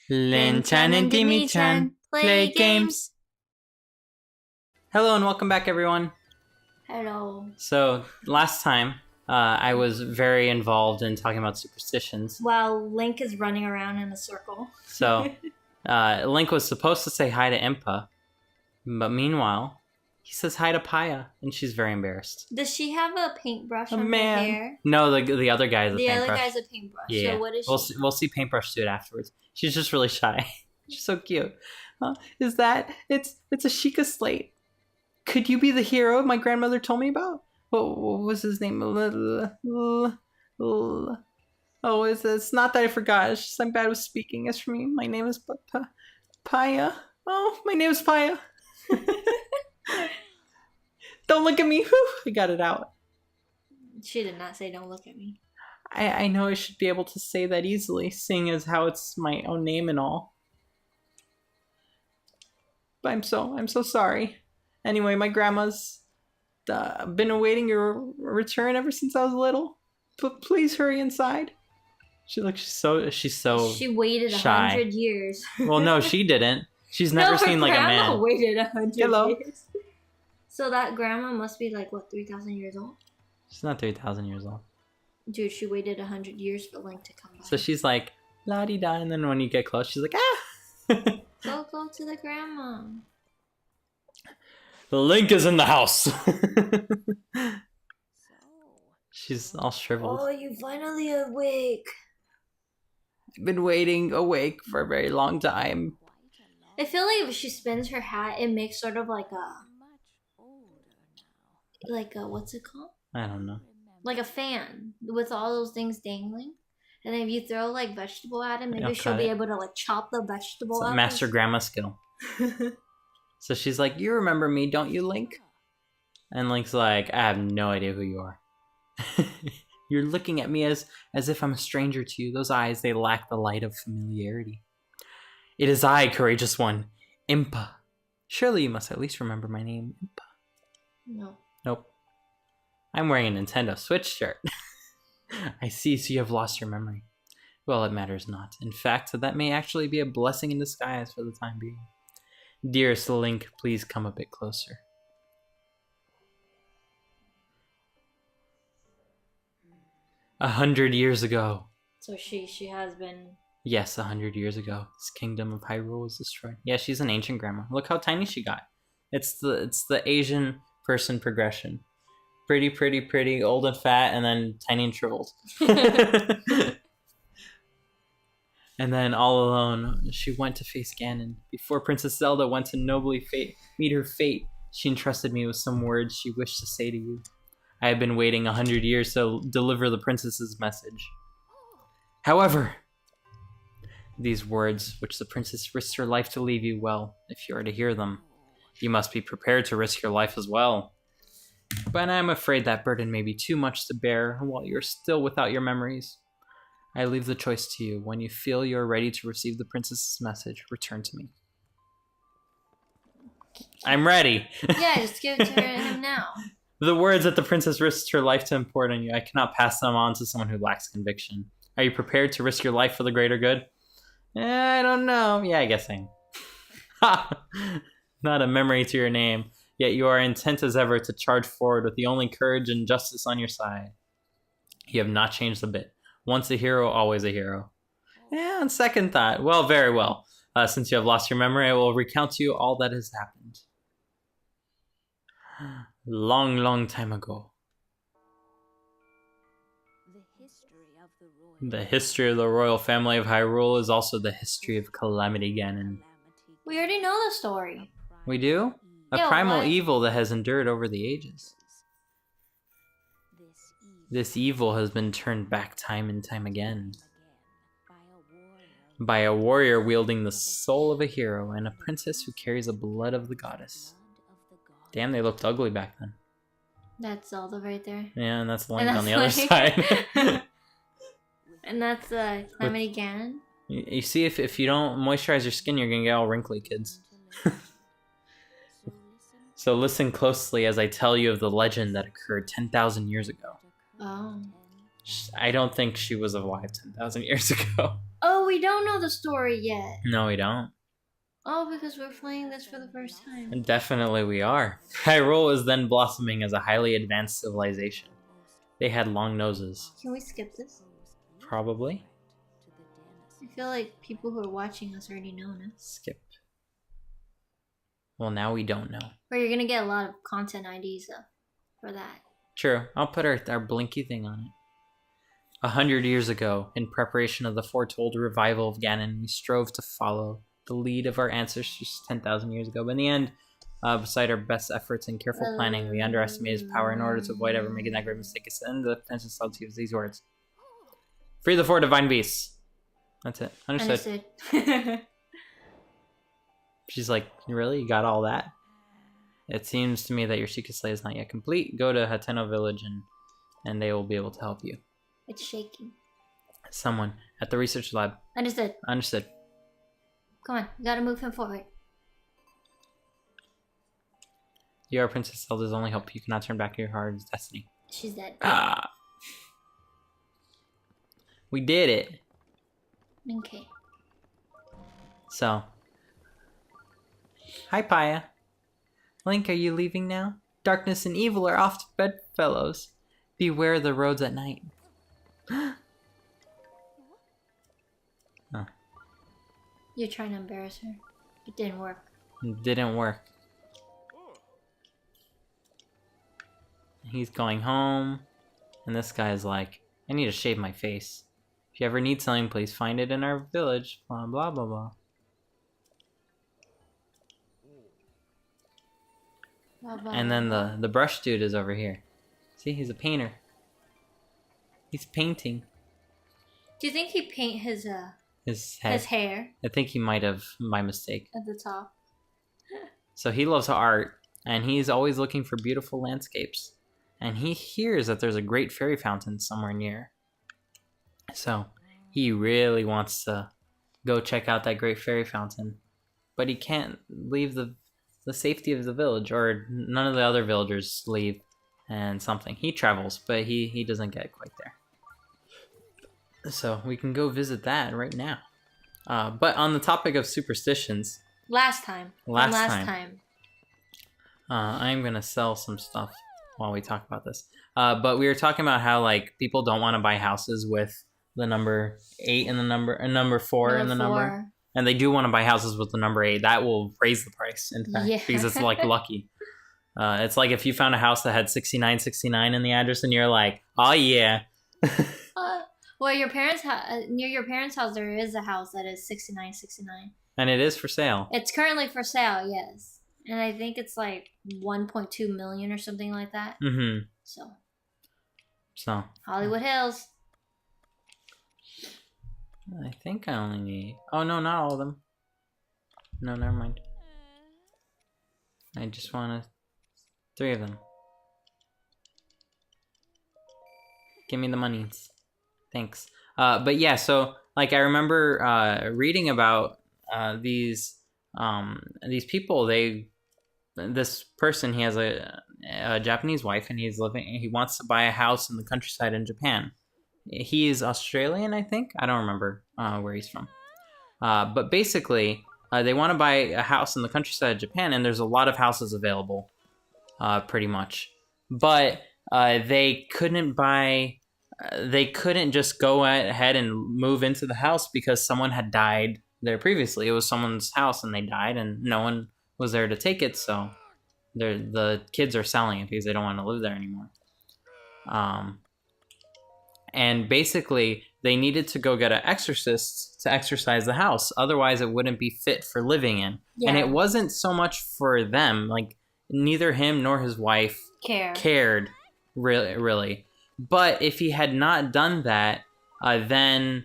Linh-chan and Dimi-chan play games. Hello and welcome back, everyone. Hello. So last time, I was very involved in talking about superstitions. While Link is running around in a circle. So Link was supposed to say hi to Impa, but meanwhile, he says hi to Paya, and she's very embarrassed. Does she have a paintbrush on her hair? No, the other guy has a paintbrush. The other guy's a paintbrush. Yeah, so what is we'll she? We'll see paintbrush do it afterwards. She's just really shy. She's so cute. Is that it's a Sheikah slate? Could you be the hero my grandmother told me about? What was his name? Oh, it's not that I forgot. It's just I'm bad with speaking. As for me, my name is Paya. Oh, my name is Paya. Don't look at me. Whew, I got it out. She did not say don't look at me. I know I should be able to say that easily, seeing as how it's my own name and all. But I'm so sorry. Anyway, my grandma's been awaiting your return ever since I was little. Please hurry inside. She waited shy. 100 years. Well, no, she didn't. She's never seen like a man. Grandma waited 100 Hello. years. So that grandma must be like what, 3,000 years old? She's not 3,000 years old. Dude, she waited 100 years for Link to come by. So she's like la di da, and then when you get close, she's like ah. Go to the grandma. Link is in the house. She's all shriveled. Oh, you finally awake. I've been waiting awake for a very long time. I feel like if she spins her hat, it makes sort of like a what's it called? I don't know. Like a fan with all those things dangling. And if you throw like vegetable at it, maybe she'll be able to like chop the vegetable out. Master grandma skill. So she's like, you remember me, don't you, Link? And Link's like, I have no idea who you are. You're looking at me as if I'm a stranger to you. Those eyes, they lack the light of familiarity. It is I, courageous one, Impa. Surely you must at least remember my name, Impa. No. Nope. I'm wearing a Nintendo Switch shirt. I see, so you have lost your memory. Well, it matters not. In fact, that may actually be a blessing in disguise for the time being. Dearest Link, please come a bit closer. "100 years ago." So she has been... Yes, 100 years ago, this kingdom of Hyrule was destroyed. Yeah, she's an ancient grandma. Look how tiny she got. It's the Asian person progression. Pretty, old and fat, and then tiny and shriveled. And then all alone, she went to face Ganon. Before Princess Zelda went to nobly meet her fate, she entrusted me with some words she wished to say to you. I have been waiting 100 years to deliver the princess's message. However, these words, which the princess risked her life to leave you, well, if you are to hear them, you must be prepared to risk your life as well. But I am afraid that burden may be too much to bear while you're still without your memories. I leave the choice to you. When you feel you are ready to receive the princess's message, return to me. I'm ready. Yeah, just give it to him now. The words that the princess risked her life to impart on you, I cannot pass them on to someone who lacks conviction. Are you prepared to risk your life for the greater good? I don't know. Yeah, I guess I am. Ha! Not a memory to your name. Yet you are intent as ever to charge forward with the only courage and justice on your side. You have not changed a bit. Once a hero, always a hero. Yeah, on second thought. Well, very well. Since you have lost your memory, I will recount to you all that has happened. Long time ago. The history of the royal family of Hyrule is also the history of Calamity Ganon. We already know the story. We do? A primal evil that has endured over the ages. This evil has been turned back time and time again. By a warrior wielding the soul of a hero and a princess who carries the blood of the goddess. Damn, they looked ugly back then. That's Zelda right there. Yeah, and that's Link on the other side. And that's Calamity Ganon. You see, if you don't moisturize your skin, you're gonna get all wrinkly, kids. So listen closely as I tell you of the legend that occurred 10,000 years ago. Oh. I don't think she was alive 10,000 years ago. Oh, we don't know the story yet. No, we don't. Oh, because we're playing this for the first time. Definitely we are. Hyrule was then blossoming as a highly advanced civilization. They had long noses. Can we skip this? Probably. I feel like people who are watching us already know now. Skip. Well, now we don't know. Or you're gonna get a lot of content IDs though for that. True. I'll put our blinky thing on it. 100 years ago, in preparation of the foretold revival of Ganon, we strove to follow the lead of our ancestors 10,000 years ago. But in the end, beside our best efforts and careful planning, we underestimated his power in order to avoid ever making that great mistake. And the Princess Zelda used these words. Free the four divine beasts. That's it. Understood. She's like, really? You got all that? It seems to me that your secret slate is not yet complete. Go to Hateno village and they will be able to help you. It's shaking. Someone at the research lab. Understood. Understood. Come on, we gotta move him forward. You are Princess Zelda's only hope. You cannot turn back your heart's destiny. She's dead. Ah. We did it. Okay. So. Hi, Paya. Link, are you leaving now? Darkness and evil are off to bed, fellows. Beware the roads at night. Oh. You're trying to embarrass her. It didn't work. It didn't work. He's going home. And this guy's like, I need to shave my face. If you ever need something, please find it in our village. Blah, blah, blah, blah. And then the brush dude is over here. See, he's a painter. He's painting. Do you think he paint his head? His hair? I think he might have by mistake. At the top. So he loves art, and he's always looking for beautiful landscapes. And he hears that there's a great fairy fountain somewhere near. So he really wants to go check out that great fairy fountain. But he can't leave the safety of the village, or none of the other villagers leave and something. He travels, but he doesn't get quite there. So we can go visit that right now. But on the topic of superstitions... Last time. I'm going to sell some stuff while we talk about this. But we were talking about how like people don't want to buy houses with the number 8 and the number 4 and the number. And they do want to buy houses with the number 8. That will raise the price, in fact, because it's like lucky. It's like if you found a house that had 6969 in the address and you're like, oh yeah. Well, near your parents' house, there is a house that is 6969. And it is for sale. It's currently for sale, yes. And I think it's like 1.2 million or something like that. Mm-hmm. So. Hollywood Hills. I think I only need... Oh, no, not all of them. No, never mind. I just want 3 of them. Give me the monies. Thanks. But yeah, so like I remember reading about these people. This person, he has a Japanese wife, and he wants to buy a house in the countryside in Japan. He is Australian, I think. I don't remember where he's from. But basically, they want to buy a house in the countryside of Japan, and there's a lot of houses available, pretty much. But they couldn't just go ahead and move into the house because someone had died there previously. It was someone's house, and they died, and no one was there to take it, so the kids are selling it because they don't want to live there anymore. And basically, they needed to go get an exorcist to exorcise the house. Otherwise, it wouldn't be fit for living in. Yeah. And it wasn't so much for them. Like, neither him nor his wife cared, really. But if he had not done that, then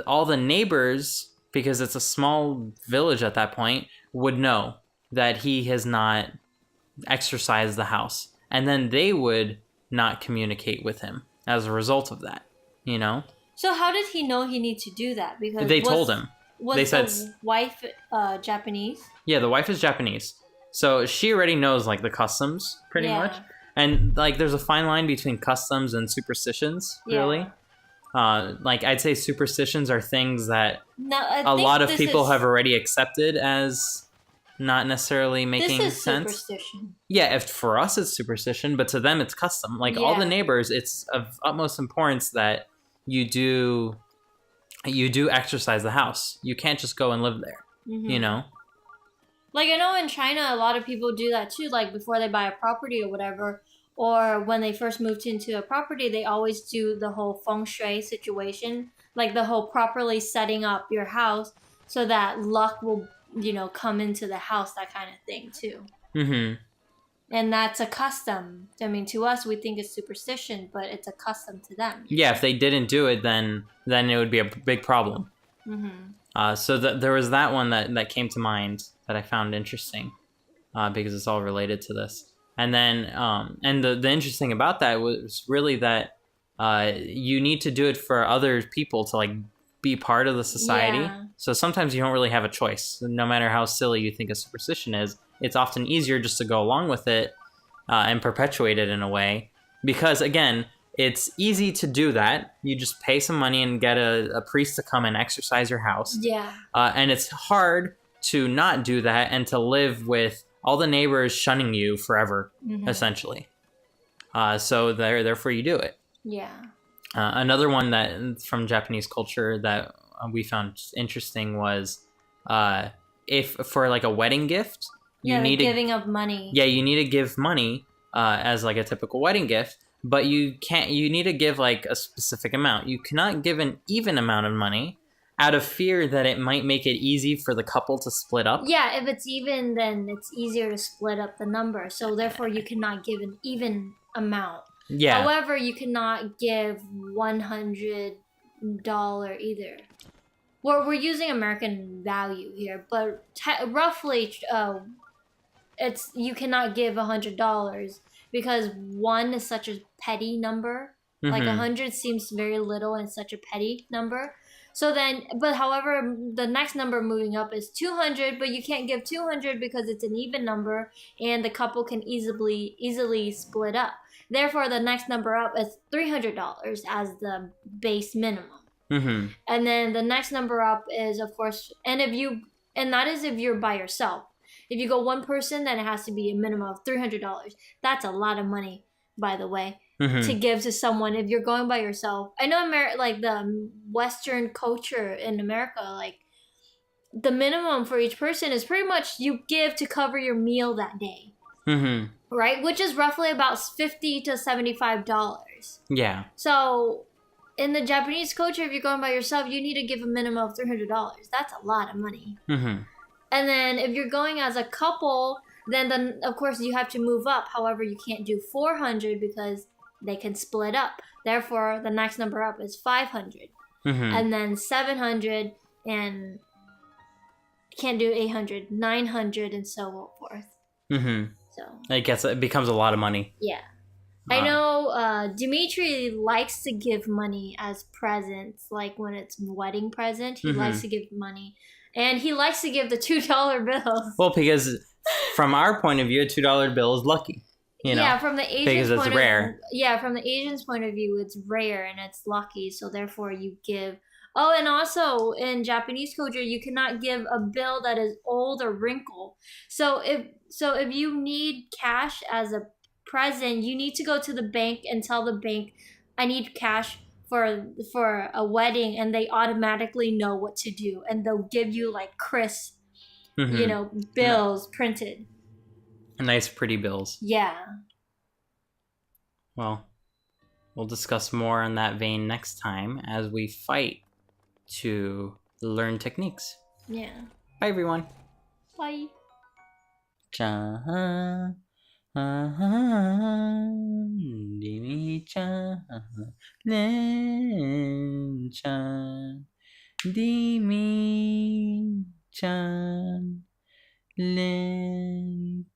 all the neighbors, because it's a small village at that point, would know that he has not exorcised the house. And then they would not communicate with him as a result of that, you know? So how did he know he needs to do that? Because they told him. Was the wife Japanese? Yeah, the wife is Japanese. So she already knows, like, the customs, pretty much. And, like, there's a fine line between customs and superstitions, really. Like I'd say superstitions are things that No, a lot of people have already accepted as not necessarily making this is sense. Superstition. Yeah, if for us it's superstition, but to them it's custom. Like all the neighbors, it's of utmost importance that you do exercise the house. You can't just go and live there. You know? Like I know in China a lot of people do that too, like before they buy a property or whatever, or when they first moved into a property, they always do the whole feng shui situation, like the whole properly setting up your house so that luck will, come into the house, that kind of thing too. And that's a custom. I mean, to us, we think it's superstition, but it's a custom to them. Yeah, if they didn't do it, then it would be a big problem. So there was that one that came to mind that I found interesting, because it's all related to this. And then, and the interesting about that was really that you need to do it for other people to like be part of the society. Yeah. So sometimes you don't really have a choice. No matter how silly you think a superstition is, it's often easier just to go along with it and perpetuate it in a way. Because again, it's easy to do that. You just pay some money and get a priest to come and exorcise your house. Yeah. And it's hard to not do that and to live with all the neighbors shunning you forever, essentially. So therefore you do it. Yeah. Another one that from Japanese culture that we found interesting was if for like a wedding gift, you need giving up money. Yeah, you need to give money as like a typical wedding gift, but you need to give like a specific amount. You cannot give an even amount of money out of fear that it might make it easy for the couple to split up. Yeah, if it's even, then it's easier to split up the number. So therefore you cannot give an even amount. Yeah. However, you cannot give $100 either. We're using American value here, but roughly, it's you cannot give $100 because one is such a petty number. Like 100 seems very little and such a petty number. So then, but however, the next number moving up is 200, but you can't give 200 because it's an even number and the couple can easily split up. Therefore, the next number up is $300 as the base minimum. And then the next number up is, of course, and that is if you're by yourself. If you go one person, then it has to be a minimum of $300. That's a lot of money, by the way, to give to someone if you're going by yourself. I know like the Western culture in America, like the minimum for each person is pretty much you give to cover your meal that day. Right? Which is roughly about $50 to $75. Yeah. So in the Japanese culture, if you're going by yourself, you need to give a minimum of $300. That's a lot of money. And then if you're going as a couple, then of course you have to move up. However, you can't do 400 because they can split up. Therefore, the next number up is 500. And then 700, and can't do 800, 900, and so forth. So it becomes a lot of money. Yeah. I know Dimitri likes to give money as presents, like when it's wedding present, he likes to give money. And he likes to give the $2 bills. Well, because from our point of view, a $2 bill is lucky. Yeah, from the Asians' because it's rare. From the Asians' point of view, it's rare and it's lucky. So therefore, you give. Oh, and also in Japanese culture, you cannot give a bill that is old or wrinkled. So if you need cash as a present, you need to go to the bank and tell the bank, I need cash for a wedding, and they automatically know what to do, and they'll give you like crisp, bills printed. Nice, pretty bills. Yeah. Well, we'll discuss more in that vein next time as we fight to learn techniques. Yeah. Bye, everyone. Bye. Dimi-chan, Dimi-chan, Linh-chan, Dimi-chan, Linh-chan.